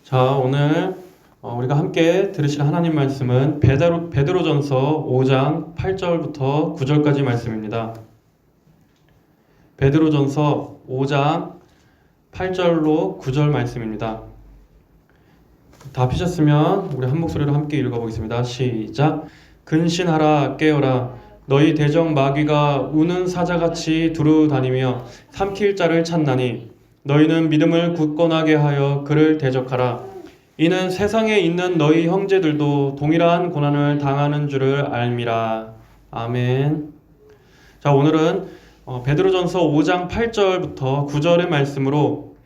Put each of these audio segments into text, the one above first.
자, 오늘 우리가 함께 들으실 하나님 말씀은 베드로전서 5장 8절부터 9절까지 말씀입니다. 베드로전서 5장 8절로 9절 말씀입니다. 다 피셨으면 우리 한 목소리로 함께 읽어보겠습니다. 시작. 근신하라 깨어라 너희 대적 마귀가 우는 사자같이 두루 다니며 삼킬 자를 찾나니 너희는 믿음을 굳건하게 하여 그를 대적하라. 이는 세상에 있는 너희 형제들도 동일한 고난을 당하는 줄을 알미라. 아멘. 자, 오늘은 베드로전서 5장 8절부터 9절의 말씀으로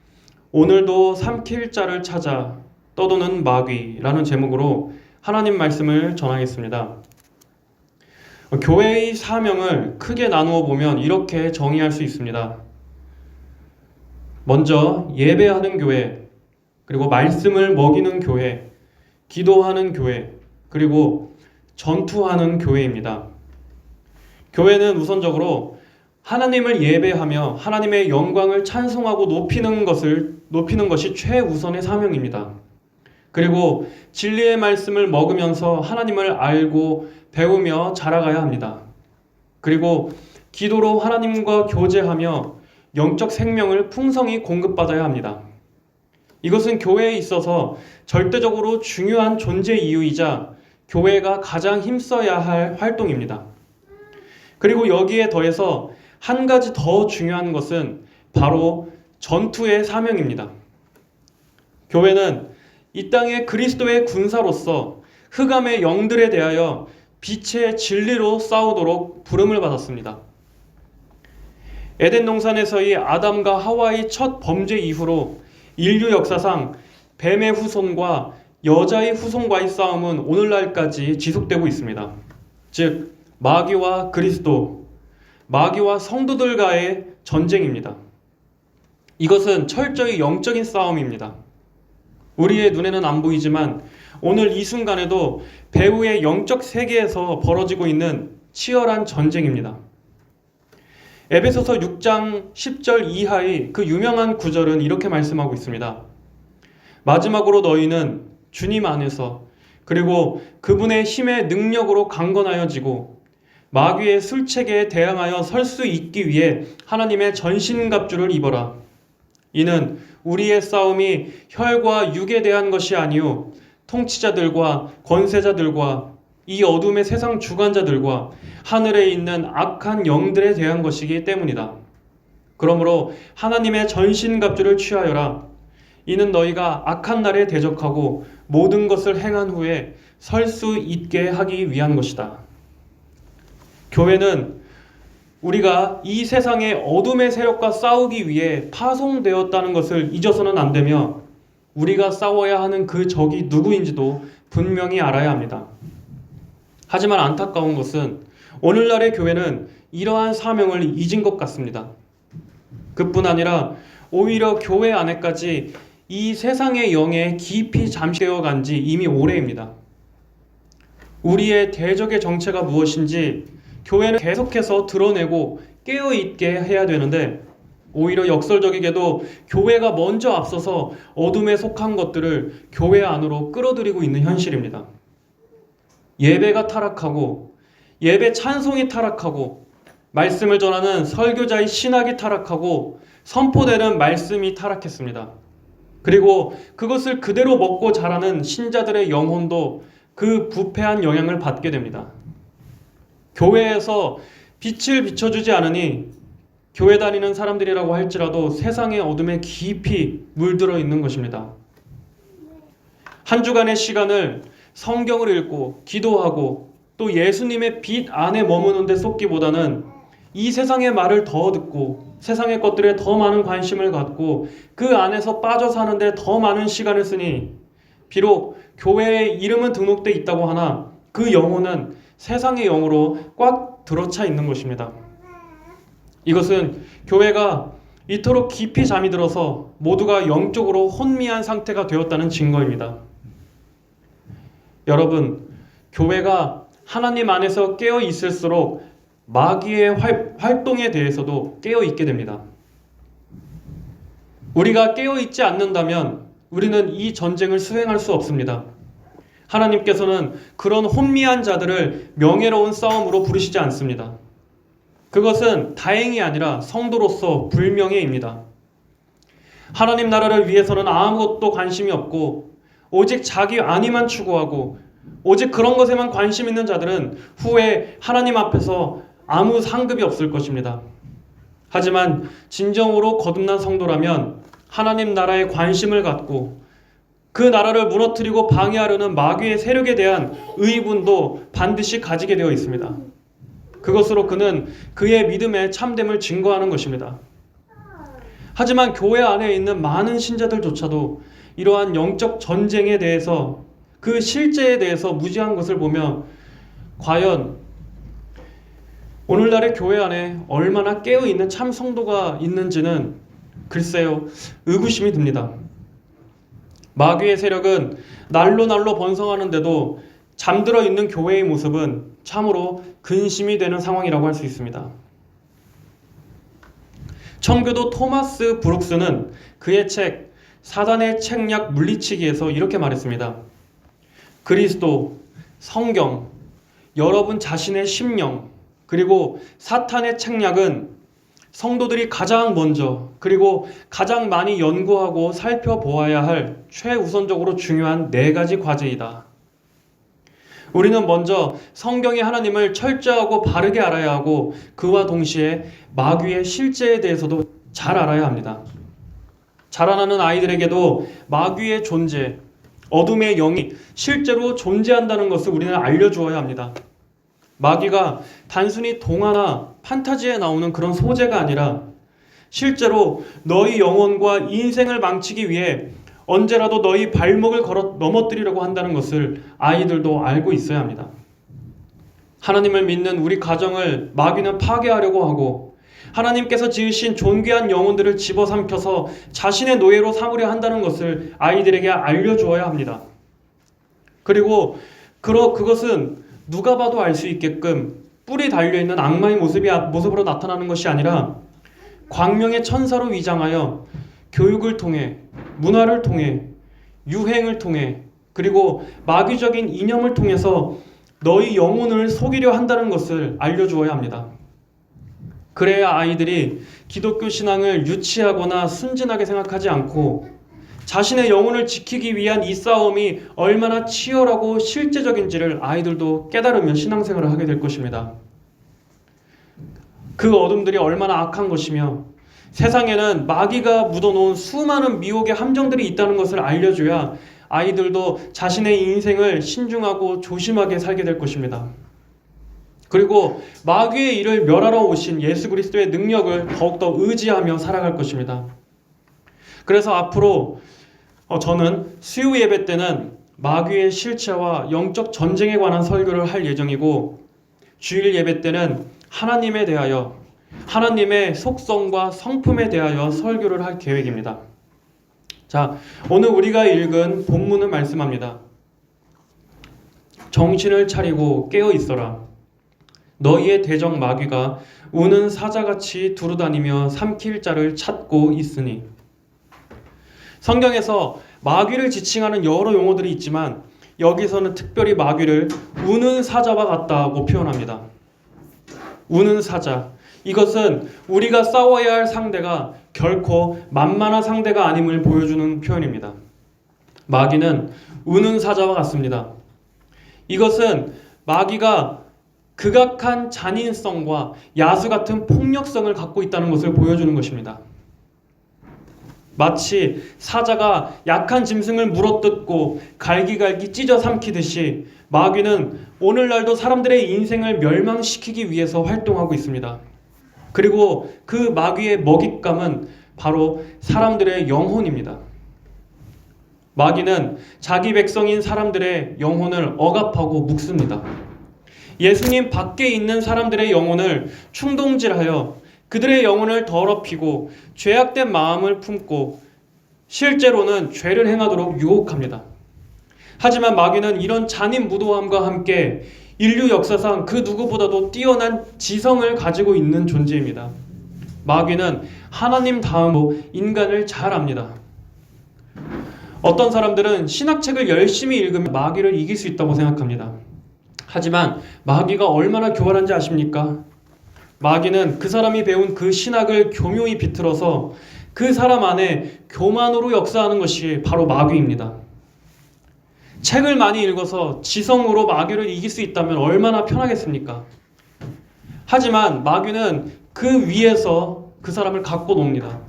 오늘도 삼킬 자를 찾아 떠도는 마귀라는 제목으로 하나님 말씀을 전하겠습니다. 교회의 사명을 크게 나누어 보면 이렇게 정의할 수 있습니다. 먼저 예배하는 교회, 그리고 말씀을 먹이는 교회, 기도하는 교회, 그리고 전투하는 교회입니다. 교회는 우선적으로 하나님을 예배하며 하나님의 영광을 찬송하고 높이는 것이 최우선의 사명입니다. 그리고 진리의 말씀을 먹으면서 하나님을 알고 배우며 자라가야 합니다. 그리고 기도로 하나님과 교제하며 영적 생명을 풍성히 공급받아야 합니다. 이것은 교회에 있어서 절대적으로 중요한 존재 이유이자 교회가 가장 힘써야 할 활동입니다. 그리고 여기에 더해서 한 가지 더 중요한 것은 바로 전투의 사명입니다. 교회는 이 땅의 그리스도의 군사로서 흑암의 영들에 대하여 빛의 진리로 싸우도록 부름을 받았습니다. 에덴 동산에서의 아담과 하와의 첫 범죄 이후로 인류 역사상 뱀의 후손과 여자의 후손과의 싸움은 오늘날까지 지속되고 있습니다. 즉 마귀와 그리스도, 마귀와 성도들과의 전쟁입니다. 이것은 철저히 영적인 싸움입니다. 우리의 눈에는 안 보이지만 오늘 이 순간에도 배후의 영적 세계에서 벌어지고 있는 치열한 전쟁입니다. 에베소서 6장 10절 이하의 그 유명한 구절은 이렇게 말씀하고 있습니다. 마지막으로 너희는 주님 안에서 그리고 그분의 힘의 능력으로 강건하여지고 마귀의 술책에 대항하여 설 수 있기 위해 하나님의 전신갑주를 입어라. 이는 우리의 싸움이 혈과 육에 대한 것이 아니요 통치자들과 권세자들과 이 어둠의 세상 주관자들과 하늘에 있는 악한 영들에 대한 것이기 때문이다. 그러므로 하나님의 전신갑주를 취하여라. 이는 너희가 악한 날에 대적하고 모든 것을 행한 후에 설 수 있게 하기 위한 것이다. 교회는 우리가 이 세상의 어둠의 세력과 싸우기 위해 파송되었다는 것을 잊어서는 안 되며 우리가 싸워야 하는 그 적이 누구인지도 분명히 알아야 합니다. 하지만 안타까운 것은 오늘날의 교회는 이러한 사명을 잊은 것 같습니다. 그뿐 아니라 오히려 교회 안에까지 이 세상의 영에 깊이 잠식되어 간 지 이미 오래입니다. 우리의 대적의 정체가 무엇인지 교회는 계속해서 드러내고 깨어있게 해야 되는데 오히려 역설적이게도 교회가 먼저 앞서서 어둠에 속한 것들을 교회 안으로 끌어들이고 있는 현실입니다. 예배가 타락하고 예배 찬송이 타락하고 말씀을 전하는 설교자의 신학이 타락하고 선포되는 말씀이 타락했습니다. 그리고 그것을 그대로 먹고 자라는 신자들의 영혼도 그 부패한 영향을 받게 됩니다. 교회에서 빛을 비춰주지 않으니 교회 다니는 사람들이라고 할지라도 세상의 어둠에 깊이 물들어 있는 것입니다. 한 주간의 시간을 성경을 읽고 기도하고 또 예수님의 빛 안에 머무는 데 쏟기보다는 이 세상의 말을 더 듣고 세상의 것들에 더 많은 관심을 갖고 그 안에서 빠져 사는데 더 많은 시간을 쓰니 비록 교회에 이름은 등록돼 있다고 하나 그 영혼은 세상의 영으로 꽉 들어차 있는 것입니다. 이것은 교회가 이토록 깊이 잠이 들어서 모두가 영적으로 혼미한 상태가 되었다는 증거입니다. 여러분, 교회가 하나님 안에서 깨어 있을수록 마귀의 활동에 대해서도 깨어 있게 됩니다. 우리가 깨어 있지 않는다면 우리는 이 전쟁을 수행할 수 없습니다. 하나님께서는 그런 혼미한 자들을 명예로운 싸움으로 부르시지 않습니다. 그것은 다행이 아니라 성도로서 불명예입니다. 하나님 나라를 위해서는 아무것도 관심이 없고 오직 자기 안위만 추구하고 오직 그런 것에만 관심 있는 자들은 후에 하나님 앞에서 아무 상급이 없을 것입니다. 하지만 진정으로 거듭난 성도라면 하나님 나라에 관심을 갖고 그 나라를 무너뜨리고 방해하려는 마귀의 세력에 대한 의분도 반드시 가지게 되어 있습니다. 그것으로 그는 그의 믿음의 참됨을 증거하는 것입니다. 하지만 교회 안에 있는 많은 신자들조차도 이러한 영적 전쟁에 대해서 그 실제에 대해서 무지한 것을 보며 과연 오늘날의 교회 안에 얼마나 깨어있는 참 성도가 있는지는 글쎄요, 의구심이 듭니다. 마귀의 세력은 날로 번성하는데도 잠들어 있는 교회의 모습은 참으로 근심이 되는 상황이라고 할 수 있습니다. 청교도 토마스 브룩스는 그의 책 사단의 책략 물리치기에서 이렇게 말했습니다. 그리스도, 성경, 여러분 자신의 심령, 그리고 사탄의 책략은 성도들이 가장 먼저 그리고 가장 많이 연구하고 살펴보아야 할 최우선적으로 중요한 4가지 과제이다. 우리는 먼저 성경의 하나님을 철저하고 바르게 알아야 하고 그와 동시에 마귀의 실제에 대해서도 잘 알아야 합니다. 자라나는 아이들에게도 마귀의 존재, 어둠의 영이 실제로 존재한다는 것을 우리는 알려주어야 합니다. 마귀가 단순히 동화나 판타지에 나오는 그런 소재가 아니라 실제로 너희 영혼과 인생을 망치기 위해 언제라도 너희 발목을 걸어 넘어뜨리려고 한다는 것을 아이들도 알고 있어야 합니다. 하나님을 믿는 우리 가정을 마귀는 파괴하려고 하고 하나님께서 지으신 존귀한 영혼들을 집어삼켜서 자신의 노예로 삼으려 한다는 것을 아이들에게 알려주어야 합니다. 그리고 그것은 누가 봐도 알 수 있게끔 뿔이 달려있는 악마의 모습으로 나타나는 것이 아니라 광명의 천사로 위장하여 교육을 통해, 문화를 통해, 유행을 통해, 그리고 마귀적인 이념을 통해서 너희 영혼을 속이려 한다는 것을 알려주어야 합니다. 그래야 아이들이 기독교 신앙을 유치하거나 순진하게 생각하지 않고 자신의 영혼을 지키기 위한 이 싸움이 얼마나 치열하고 실제적인지를 아이들도 깨달으며 신앙생활을 하게 될 것입니다. 그 어둠들이 얼마나 악한 것이며 세상에는 마귀가 묻어놓은 수많은 미혹의 함정들이 있다는 것을 알려줘야 아이들도 자신의 인생을 신중하고 조심하게 살게 될 것입니다. 그리고 마귀의 일을 멸하러 오신 예수 그리스도의 능력을 더욱더 의지하며 살아갈 것입니다. 그래서 앞으로 저는 수요 예배 때는 마귀의 실체와 영적 전쟁에 관한 설교를 할 예정이고 주일 예배 때는 하나님에 대하여 하나님의 속성과 성품에 대하여 설교를 할 계획입니다. 자, 오늘 우리가 읽은 본문은 말씀합니다. 정신을 차리고 깨어 있어라. 너희의 대적 마귀가 우는 사자같이 두루다니며 삼킬 자를 찾고 있으니. 성경에서 마귀를 지칭하는 여러 용어들이 있지만 여기서는 특별히 마귀를 우는 사자와 같다고 표현합니다. 우는 사자. 이것은 우리가 싸워야 할 상대가 결코 만만한 상대가 아님을 보여주는 표현입니다. 마귀는 우는 사자와 같습니다. 이것은 마귀가 극악한 잔인성과 야수 같은 폭력성을 갖고 있다는 것을 보여주는 것입니다. 마치 사자가 약한 짐승을 물어뜯고 갈기갈기 찢어 삼키듯이 마귀는 오늘날도 사람들의 인생을 멸망시키기 위해서 활동하고 있습니다. 그리고 그 마귀의 먹잇감은 바로 사람들의 영혼입니다. 마귀는 자기 백성인 사람들의 영혼을 억압하고 묶습니다. 예수님 밖에 있는 사람들의 영혼을 충동질하여 그들의 영혼을 더럽히고 죄악된 마음을 품고 실제로는 죄를 행하도록 유혹합니다. 하지만 마귀는 이런 잔인무도함과 함께 인류 역사상 그 누구보다도 뛰어난 지성을 가지고 있는 존재입니다. 마귀는 하나님 다음으로 인간을 잘 압니다. 어떤 사람들은 신학책을 열심히 읽으면 마귀를 이길 수 있다고 생각합니다. 하지만 마귀가 얼마나 교활한지 아십니까? 마귀는 그 사람이 배운 그 신학을 교묘히 비틀어서 그 사람 안에 교만으로 역사하는 것이 바로 마귀입니다. 책을 많이 읽어서 지성으로 마귀를 이길 수 있다면 얼마나 편하겠습니까? 하지만 마귀는 그 위에서 그 사람을 갖고 놉니다.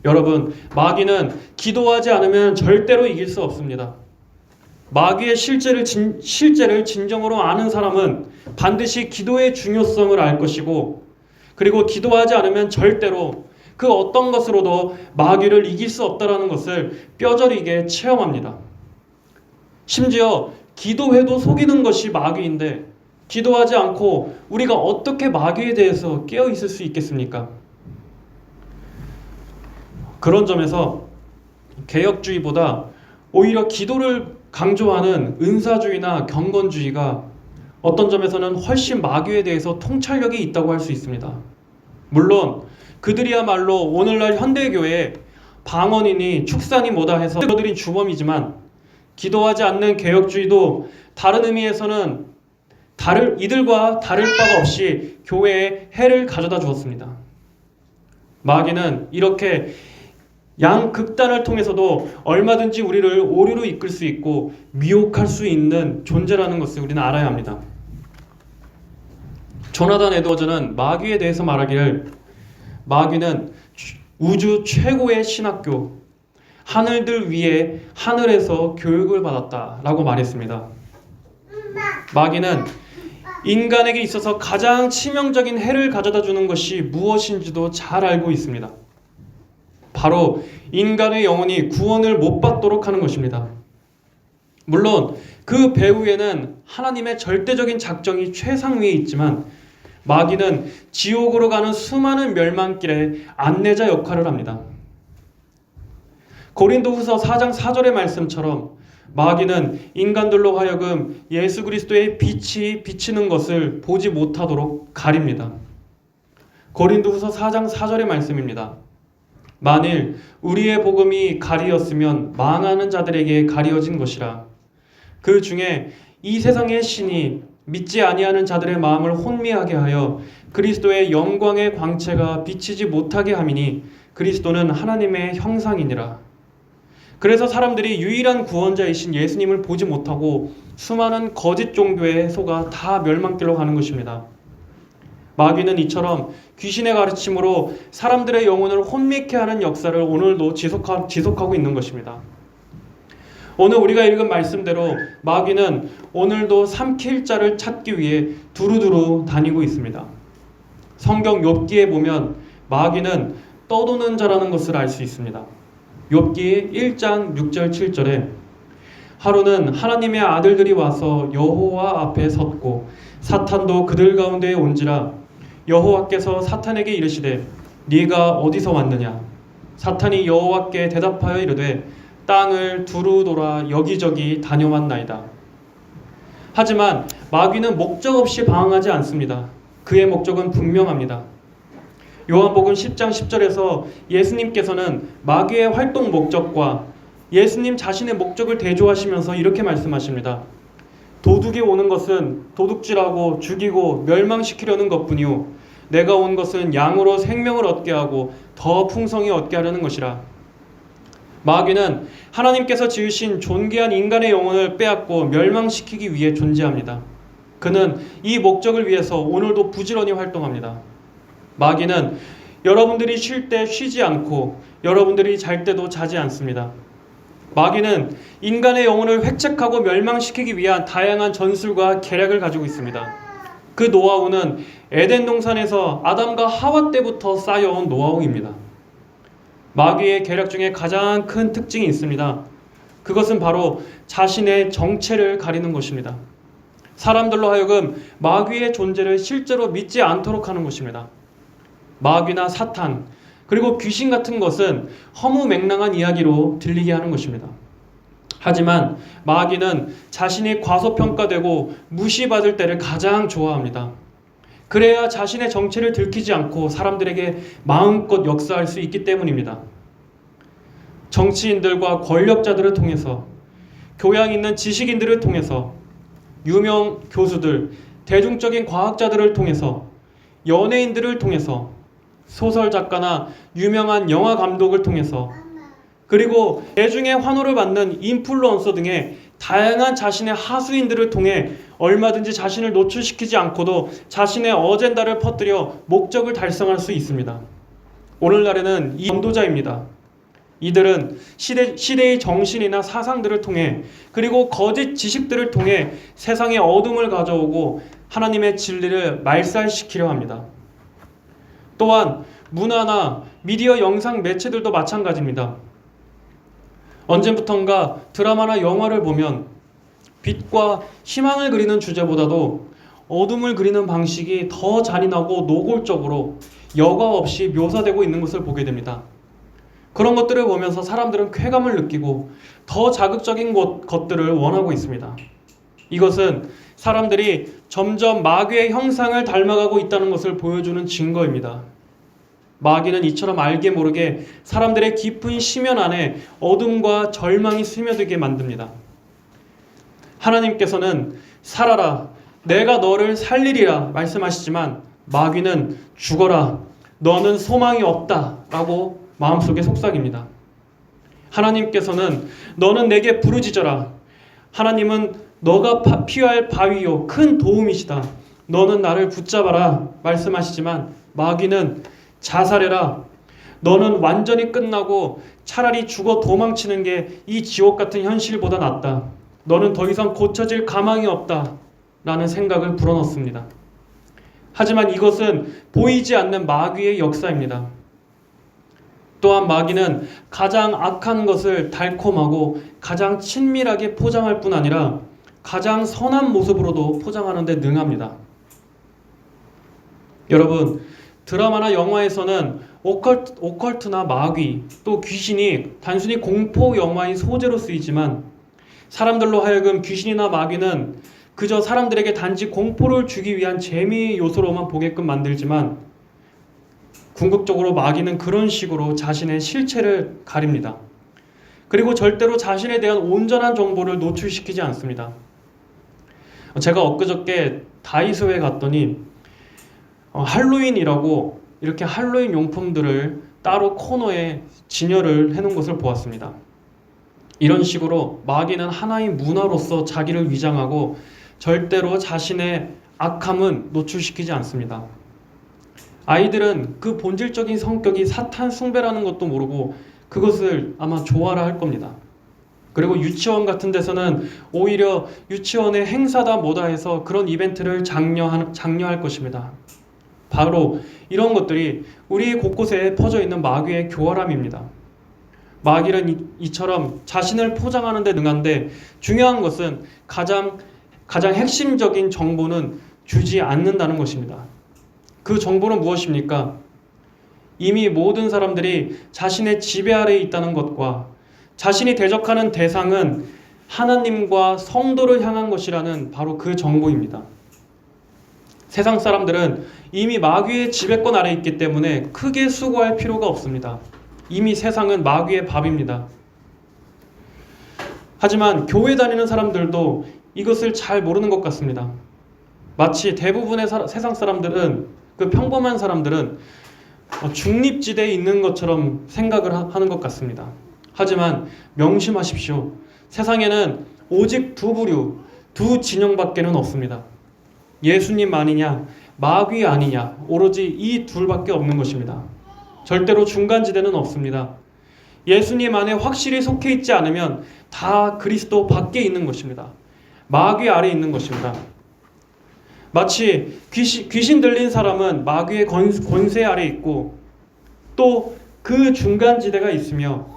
여러분, 마귀는 기도하지 않으면 절대로 이길 수 없습니다. 마귀의 실제를 진정으로 아는 사람은 반드시 기도의 중요성을 알 것이고, 그리고 기도하지 않으면 절대로 그 어떤 것으로도 마귀를 이길 수 없다는 것을 뼈저리게 체험합니다. 심지어 기도해도 속이는 것이 마귀인데 기도하지 않고 우리가 어떻게 마귀에 대해서 깨어 있을 수 있겠습니까? 그런 점에서 개혁주의보다 오히려 기도를 강조하는 은사주의나 경건주의가 어떤 점에서는 훨씬 마귀에 대해서 통찰력이 있다고 할 수 있습니다. 물론 그들이야말로 오늘날 현대교회에 방언이니 축산이 뭐다 해서 들어들인 주범이지만, 기도하지 않는 개혁주의도 다른 의미에서는 이들과 다를 바가 없이 교회에 해를 가져다 주었습니다. 마귀는 이렇게 양극단을 통해서도 얼마든지 우리를 오류로 이끌 수 있고 미혹할 수 있는 존재라는 것을 우리는 알아야 합니다. 조나단 에드워즈는 마귀에 대해서 말하기를, 마귀는 우주 최고의 신학교, 하늘들 위에 하늘에서 교육을 받았다라고 말했습니다. 마귀는 인간에게 있어서 가장 치명적인 해를 가져다 주는 것이 무엇인지도 잘 알고 있습니다. 바로 인간의 영혼이 구원을 못 받도록 하는 것입니다. 물론 그 배후에는 하나님의 절대적인 작정이 최상위에 있지만, 마귀는 지옥으로 가는 수많은 멸망길의 안내자 역할을 합니다. 고린도후서 4장 4절의 말씀처럼 마귀는 인간들로 하여금 예수 그리스도의 빛이 비치는 것을 보지 못하도록 가립니다. 고린도후서 4장 4절의 말씀입니다. 만일 우리의 복음이 가리었으면 망하는 자들에게 가리어진 것이라. 그 중에 이 세상의 신이 믿지 아니하는 자들의 마음을 혼미하게 하여 그리스도의 영광의 광채가 비치지 못하게 함이니 그리스도는 하나님의 형상이니라. 그래서 사람들이 유일한 구원자이신 예수님을 보지 못하고 수많은 거짓 종교에 속아 다 멸망길로 가는 것입니다. 마귀는 이처럼 귀신의 가르침으로 사람들의 영혼을 혼미케 하는 역사를 오늘도 지속하고 있는 것입니다. 오늘 우리가 읽은 말씀대로 마귀는 오늘도 삼킬 자를 찾기 위해 두루두루 다니고 있습니다. 성경 욥기에 보면 마귀는 떠도는 자라는 것을 알 수 있습니다. 욥기 1장 6절 7절에 하루는 하나님의 아들들이 와서 여호와 앞에 섰고 사탄도 그들 가운데에 온지라. 여호와께서 사탄에게 이르시되 네가 어디서 왔느냐. 사탄이 여호와께 대답하여 이르되 땅을 두루 돌아 여기저기 다녀왔나이다. 하지만 마귀는 목적 없이 방황하지 않습니다. 그의 목적은 분명합니다. 요한복음 10장 10절에서 예수님께서는 마귀의 활동 목적과 예수님 자신의 목적을 대조하시면서 이렇게 말씀하십니다. 도둑이 오는 것은 도둑질하고 죽이고 멸망시키려는 것뿐이요 내가 온 것은 양으로 생명을 얻게 하고 더 풍성히 얻게 하려는 것이라. 마귀는 하나님께서 지으신 존귀한 인간의 영혼을 빼앗고 멸망시키기 위해 존재합니다. 그는 이 목적을 위해서 오늘도 부지런히 활동합니다. 마귀는 여러분들이 쉴 때 쉬지 않고 여러분들이 잘 때도 자지 않습니다. 마귀는 인간의 영혼을 획책하고 멸망시키기 위한 다양한 전술과 계략을 가지고 있습니다. 그 노하우는 에덴 동산에서 아담과 하와 때부터 쌓여온 노하우입니다. 마귀의 계략 중에 가장 큰 특징이 있습니다. 그것은 바로 자신의 정체를 가리는 것입니다. 사람들로 하여금 마귀의 존재를 실제로 믿지 않도록 하는 것입니다. 마귀나 사탄, 그리고 귀신 같은 것은 허무맹랑한 이야기로 들리게 하는 것입니다. 하지만 마귀는 자신이 과소평가되고 무시받을 때를 가장 좋아합니다. 그래야 자신의 정체를 들키지 않고 사람들에게 마음껏 역사할 수 있기 때문입니다. 정치인들과 권력자들을 통해서, 교양 있는 지식인들을 통해서, 유명 교수들, 대중적인 과학자들을 통해서, 연예인들을 통해서, 소설 작가나 유명한 영화 감독을 통해서, 그리고 대중의 환호를 받는 인플루언서 등의 다양한 자신의 하수인들을 통해 얼마든지 자신을 노출시키지 않고도 자신의 어젠다를 퍼뜨려 목적을 달성할 수 있습니다. 오늘날에는 이 전도자입니다. 이들은 시대의 정신이나 사상들을 통해, 그리고 거짓 지식들을 통해 세상에 어둠을 가져오고 하나님의 진리를 말살시키려 합니다. 또한 문화나 미디어 영상 매체들도 마찬가지입니다. 언제부턴가 드라마나 영화를 보면 빛과 희망을 그리는 주제보다도 어둠을 그리는 방식이 더 잔인하고 노골적으로 여과 없이 묘사되고 있는 것을 보게 됩니다. 그런 것들을 보면서 사람들은 쾌감을 느끼고 더 자극적인 것들을 원하고 있습니다. 이것은 사람들이 점점 마귀의 형상을 닮아가고 있다는 것을 보여주는 증거입니다. 마귀는 이처럼 알게 모르게 사람들의 깊은 심연 안에 어둠과 절망이 스며들게 만듭니다. 하나님께서는 살아라, 내가 너를 살리리라 말씀하시지만 마귀는 죽어라, 너는 소망이 없다 라고 마음속에 속삭입니다. 하나님께서는 너는 내게 부르짖어라, 하나님은 너가 피할 바위요 큰 도움이시다, 너는 나를 붙잡아라 말씀하시지만 마귀는 자살해라, 너는 완전히 끝나고 차라리 죽어 도망치는 게 이 지옥 같은 현실보다 낫다, 너는 더 이상 고쳐질 가망이 없다 라는 생각을 불어넣습니다. 하지만 이것은 보이지 않는 마귀의 역사입니다. 또한 마귀는 가장 악한 것을 달콤하고 가장 친밀하게 포장할 뿐 아니라 가장 선한 모습으로도 포장하는 데 능합니다. 여러분, 드라마나 영화에서는 오컬트나 마귀, 또 귀신이 단순히 공포 영화의 소재로 쓰이지만 사람들로 하여금 귀신이나 마귀는 그저 사람들에게 단지 공포를 주기 위한 재미의 요소로만 보게끔 만들지만 궁극적으로 마귀는 그런 식으로 자신의 실체를 가립니다. 그리고 절대로 자신에 대한 온전한 정보를 노출시키지 않습니다. 제가 엊그저께 다이소에 갔더니 할로윈이라고 이렇게 할로윈 용품들을 따로 코너에 진열을 해놓은 것을 보았습니다. 이런 식으로 마귀는 하나의 문화로서 자기를 위장하고 절대로 자신의 악함은 노출시키지 않습니다. 아이들은 그 본질적인 성격이 사탄 숭배라는 것도 모르고 그것을 아마 좋아라 할 겁니다. 그리고 유치원 같은 데서는 오히려 유치원의 행사다 뭐다 해서 그런 이벤트를 장려할 것입니다. 바로 이런 것들이 우리 곳곳에 퍼져 있는 마귀의 교활함입니다. 마귀는 이처럼 자신을 포장하는 데 능한데 중요한 것은 가장 핵심적인 정보는 주지 않는다는 것입니다. 그 정보는 무엇입니까? 이미 모든 사람들이 자신의 지배 아래에 있다는 것과 자신이 대적하는 대상은 하나님과 성도를 향한 것이라는 바로 그 정보입니다. 세상 사람들은 이미 마귀의 지배권 아래에 있기 때문에 크게 수고할 필요가 없습니다. 이미 세상은 마귀의 밥입니다. 하지만 교회 다니는 사람들도 이것을 잘 모르는 것 같습니다. 마치 대부분의 세상 사람들은, 그 평범한 사람들은 중립지대에 있는 것처럼 생각을 하는 것 같습니다. 하지만 명심하십시오. 세상에는 오직 두 부류, 두 진영밖에는 없습니다. 예수님 아니냐, 마귀 아니냐, 오로지 이 둘밖에 없는 것입니다. 절대로 중간지대는 없습니다. 예수님 안에 확실히 속해 있지 않으면 다 그리스도 밖에 있는 것입니다. 마귀 아래 있는 것입니다. 마치 귀신 들린 사람은 마귀의 권세 아래 있고 또 그 중간지대가 있으며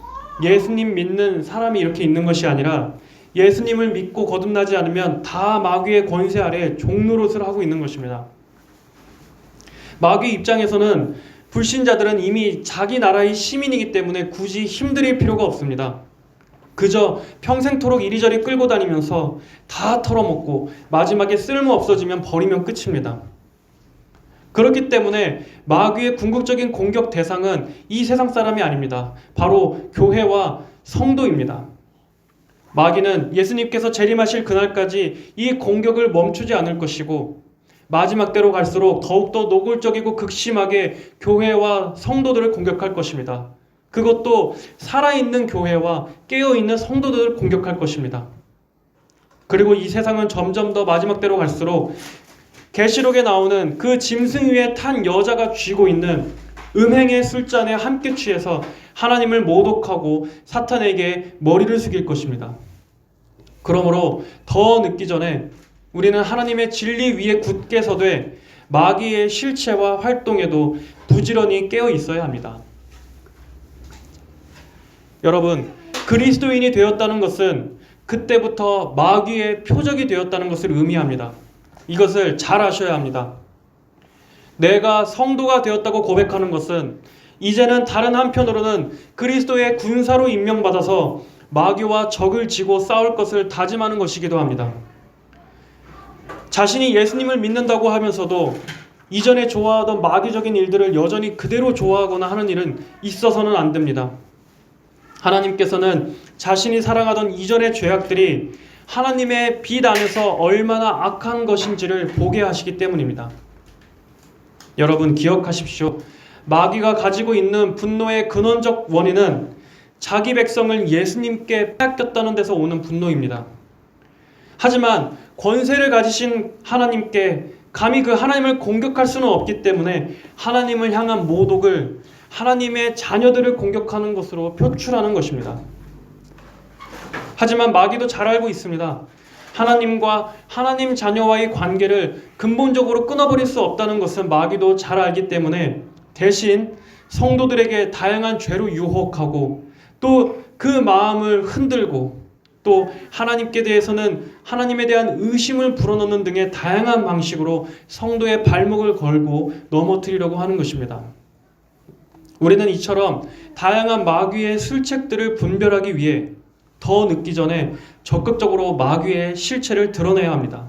예수님 믿는 사람이 이렇게 있는 것이 아니라 예수님을 믿고 거듭나지 않으면 다 마귀의 권세 아래 종노릇을 하고 있는 것입니다. 마귀 입장에서는 불신자들은 이미 자기 나라의 시민이기 때문에 굳이 힘들일 필요가 없습니다. 그저 평생토록 이리저리 끌고 다니면서 다 털어먹고 마지막에 쓸모 없어지면 버리면 끝입니다. 그렇기 때문에 마귀의 궁극적인 공격 대상은 이 세상 사람이 아닙니다. 바로 교회와 성도입니다. 마귀는 예수님께서 재림하실 그날까지 이 공격을 멈추지 않을 것이고 마지막 때로 갈수록 더욱더 노골적이고 극심하게 교회와 성도들을 공격할 것입니다. 그것도 살아있는 교회와 깨어있는 성도들을 공격할 것입니다. 그리고 이 세상은 점점 더 마지막 때로 갈수록 계시록에 나오는 그 짐승 위에 탄 여자가 쥐고 있는 음행의 술잔에 함께 취해서 하나님을 모독하고 사탄에게 머리를 숙일 것입니다. 그러므로 더 늦기 전에 우리는 하나님의 진리 위에 굳게 서되 마귀의 실체와 활동에도 부지런히 깨어 있어야 합니다. 여러분, 그리스도인이 되었다는 것은 그때부터 마귀의 표적이 되었다는 것을 의미합니다. 이것을 잘 아셔야 합니다. 내가 성도가 되었다고 고백하는 것은 이제는 다른 한편으로는 그리스도의 군사로 임명받아서 마귀와 적을 지고 싸울 것을 다짐하는 것이기도 합니다. 자신이 예수님을 믿는다고 하면서도 이전에 좋아하던 마귀적인 일들을 여전히 그대로 좋아하거나 하는 일은 있어서는 안 됩니다. 하나님께서는 자신이 사랑하던 이전의 죄악들이 하나님의 빛 안에서 얼마나 악한 것인지를 보게 하시기 때문입니다. 여러분 기억하십시오. 마귀가 가지고 있는 분노의 근원적 원인은 자기 백성을 예수님께 빼앗겼다는 데서 오는 분노입니다. 하지만 권세를 가지신 하나님께 감히 그 하나님을 공격할 수는 없기 때문에 하나님을 향한 모독을 하나님의 자녀들을 공격하는 것으로 표출하는 것입니다. 하지만 마귀도 잘 알고 있습니다. 하나님과 하나님 자녀와의 관계를 근본적으로 끊어버릴 수 없다는 것은 마귀도 잘 알기 때문에 대신 성도들에게 다양한 죄로 유혹하고 또 그 마음을 흔들고 또 하나님께 대해서는 하나님에 대한 의심을 불어넣는 등의 다양한 방식으로 성도의 발목을 걸고 넘어뜨리려고 하는 것입니다. 우리는 이처럼 다양한 마귀의 술책들을 분별하기 위해 더 늦기 전에 적극적으로 마귀의 실체를 드러내야 합니다.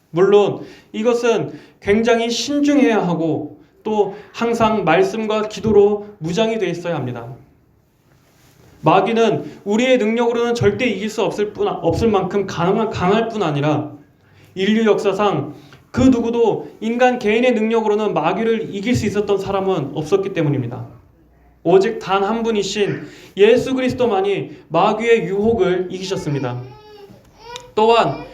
물론 이것은 굉장히 신중해야 하고 또 항상 말씀과 기도로 무장이 되어 있어야 합니다. 마귀는 우리의 능력으로는 절대 이길 수 없을 만큼 강할 뿐 아니라 인류 역사상 그 누구도 인간 개인의 능력으로는 마귀를 이길 수 있었던 사람은 없었기 때문입니다. 오직 단 한 분이신 예수 그리스도만이 마귀의 유혹을 이기셨습니다. 또한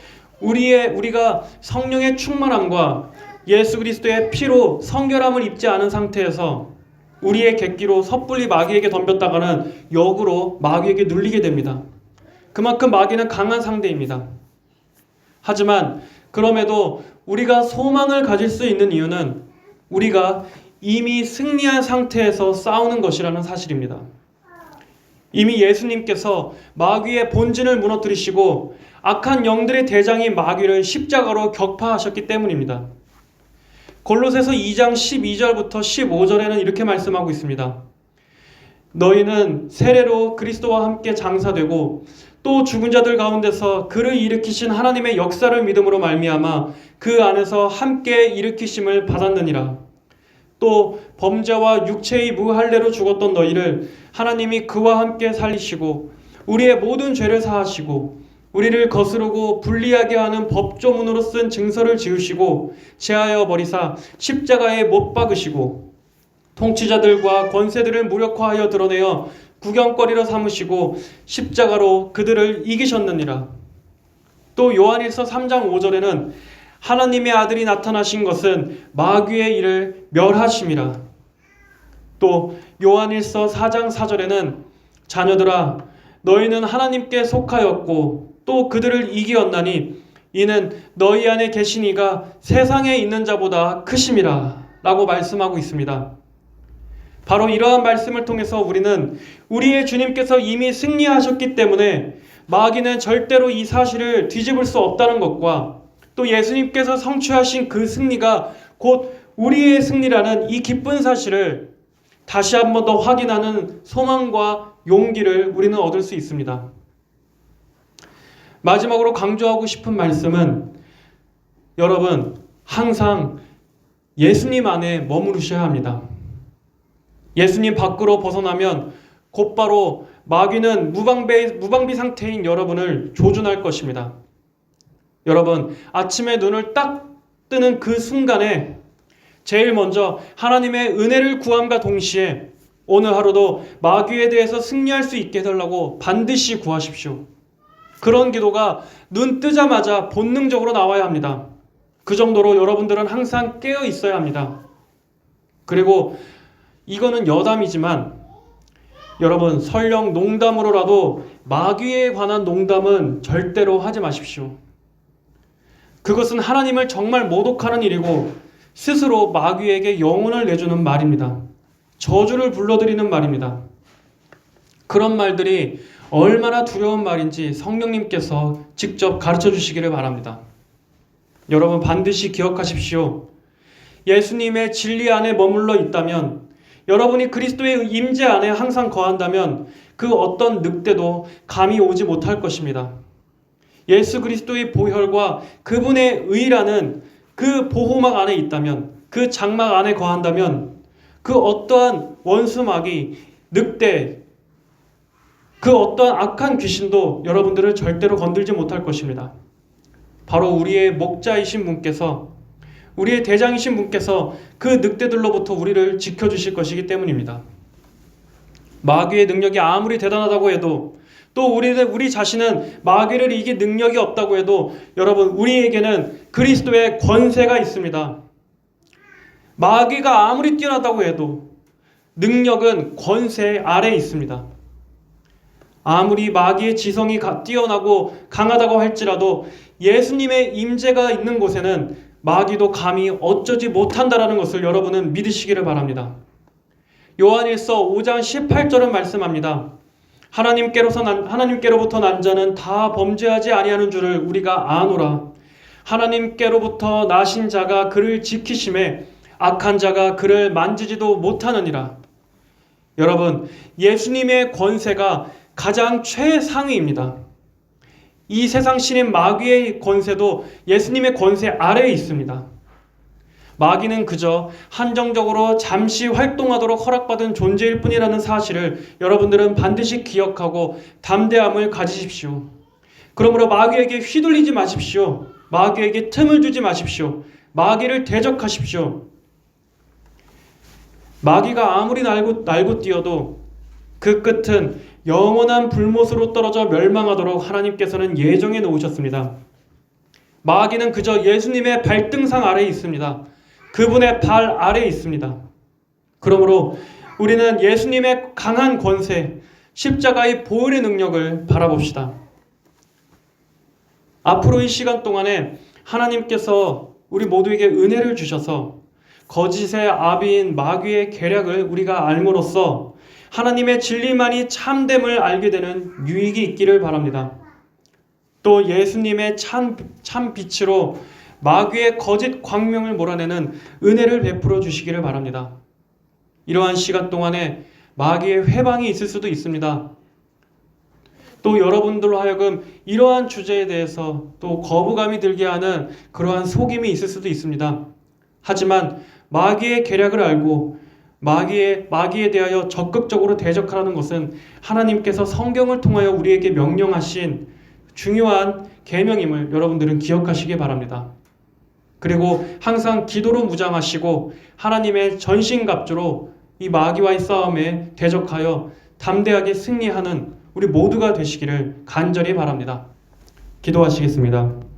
우리가 성령의 충만함과 예수 그리스도의 피로 성결함을 입지 않은 상태에서 우리의 객기로 섣불리 마귀에게 덤볐다가는 역으로 마귀에게 눌리게 됩니다. 그만큼 마귀는 강한 상대입니다. 하지만 그럼에도 우리가 소망을 가질 수 있는 이유는 우리가 이미 승리한 상태에서 싸우는 것이라는 사실입니다. 이미 예수님께서 마귀의 본진을 무너뜨리시고 악한 영들의 대장인 마귀를 십자가로 격파하셨기 때문입니다. 골로새서 2장 12절부터 15절에는 이렇게 말씀하고 있습니다. 너희는 세례로 그리스도와 함께 장사되고 또 죽은 자들 가운데서 그를 일으키신 하나님의 역사를 믿음으로 말미암아 그 안에서 함께 일으키심을 받았느니라. 또 범죄와 육체의 무할례로 죽었던 너희를 하나님이 그와 함께 살리시고 우리의 모든 죄를 사하시고 우리를 거스르고 불리하게 하는 법조문으로 쓴 증서를 지우시고 제하여 버리사 십자가에 못 박으시고 통치자들과 권세들을 무력화하여 드러내어 구경거리로 삼으시고 십자가로 그들을 이기셨느니라. 또 요한일서 3장 5절에는 하나님의 아들이 나타나신 것은 마귀의 일을 멸하심이라. 또 요한일서 4장 4절에는 자녀들아 너희는 하나님께 속하였고 또 그들을 이기었나니 이는 너희 안에 계신 이가 세상에 있는 자보다 크심이라 라고 말씀하고 있습니다. 바로 이러한 말씀을 통해서 우리는 우리의 주님께서 이미 승리하셨기 때문에 마귀는 절대로 이 사실을 뒤집을 수 없다는 것과 또 예수님께서 성취하신 그 승리가 곧 우리의 승리라는 이 기쁜 사실을 다시 한 번 더 확인하는 소망과 용기를 우리는 얻을 수 있습니다. 마지막으로 강조하고 싶은 말씀은 여러분 항상 예수님 안에 머무르셔야 합니다. 예수님 밖으로 벗어나면 곧바로 마귀는 무방비 상태인 여러분을 조준할 것입니다. 여러분, 아침에 눈을 딱 뜨는 그 순간에 제일 먼저 하나님의 은혜를 구함과 동시에 오늘 하루도 마귀에 대해서 승리할 수 있게 해달라고 반드시 구하십시오. 그런 기도가 눈 뜨자마자 본능적으로 나와야 합니다. 그 정도로 여러분들은 항상 깨어 있어야 합니다. 그리고 이거는 여담이지만 여러분, 설령 농담으로라도 마귀에 관한 농담은 절대로 하지 마십시오. 그것은 하나님을 정말 모독하는 일이고 스스로 마귀에게 영혼을 내주는 말입니다. 저주를 불러들이는 말입니다. 그런 말들이 얼마나 두려운 말인지 성령님께서 직접 가르쳐 주시기를 바랍니다. 여러분, 반드시 기억하십시오. 예수님의 진리 안에 머물러 있다면, 여러분이 그리스도의 임재 안에 항상 거한다면 그 어떤 늑대도 감히 오지 못할 것입니다. 예수 그리스도의 보혈과 그분의 의라는 그 보호막 안에 있다면, 그 장막 안에 거한다면 그 어떠한 원수마귀, 늑대, 그 어떠한 악한 귀신도 여러분들을 절대로 건들지 못할 것입니다. 바로 우리의 목자이신 분께서, 우리의 대장이신 분께서 그 늑대들로부터 우리를 지켜주실 것이기 때문입니다. 마귀의 능력이 아무리 대단하다고 해도, 또 우리 자신은 마귀를 이길 능력이 없다고 해도 여러분, 우리에게는 그리스도의 권세가 있습니다. 마귀가 아무리 뛰어나다고 해도 능력은 권세 아래에 있습니다. 아무리 마귀의 지성이 뛰어나고 강하다고 할지라도 예수님의 임재가 있는 곳에는 마귀도 감히 어쩌지 못한다라는 것을 여러분은 믿으시기를 바랍니다. 요한일서 5장 18절은 말씀합니다. 하나님께로부터 난 자는 다 범죄하지 아니하는 줄을 우리가 아노라. 하나님께로부터 나신 자가 그를 지키심에 악한 자가 그를 만지지도 못하느니라. 여러분, 예수님의 권세가 가장 최상위입니다. 이 세상 신인 마귀의 권세도 예수님의 권세 아래에 있습니다. 마귀는 그저 한정적으로 잠시 활동하도록 허락받은 존재일 뿐이라는 사실을 여러분들은 반드시 기억하고 담대함을 가지십시오. 그러므로 마귀에게 휘둘리지 마십시오. 마귀에게 틈을 주지 마십시오. 마귀를 대적하십시오. 마귀가 아무리 날고 뛰어도 그 끝은 영원한 불못으로 떨어져 멸망하도록 하나님께서는 예정해 놓으셨습니다. 마귀는 그저 예수님의 발등상 아래에 있습니다. 그분의 발 아래에 있습니다. 그러므로 우리는 예수님의 강한 권세, 십자가의 보혈의 능력을 바라봅시다. 앞으로 이 시간 동안에 하나님께서 우리 모두에게 은혜를 주셔서 거짓의 아비인 마귀의 계략을 우리가 알므로써 하나님의 진리만이 참됨을 알게 되는 유익이 있기를 바랍니다. 또 예수님의 참 빛으로 마귀의 거짓 광명을 몰아내는 은혜를 베풀어 주시기를 바랍니다. 이러한 시간 동안에 마귀의 회방이 있을 수도 있습니다. 또 여러분들로 하여금 이러한 주제에 대해서 또 거부감이 들게 하는 그러한 속임이 있을 수도 있습니다. 하지만 마귀의 계략을 알고 마귀에 대하여 적극적으로 대적하라는 것은 하나님께서 성경을 통하여 우리에게 명령하신 중요한 계명임을 여러분들은 기억하시기 바랍니다. 그리고 항상 기도로 무장하시고 하나님의 전신갑주로 이 마귀와의 싸움에 대적하여 담대하게 승리하는 우리 모두가 되시기를 간절히 바랍니다. 기도하시겠습니다.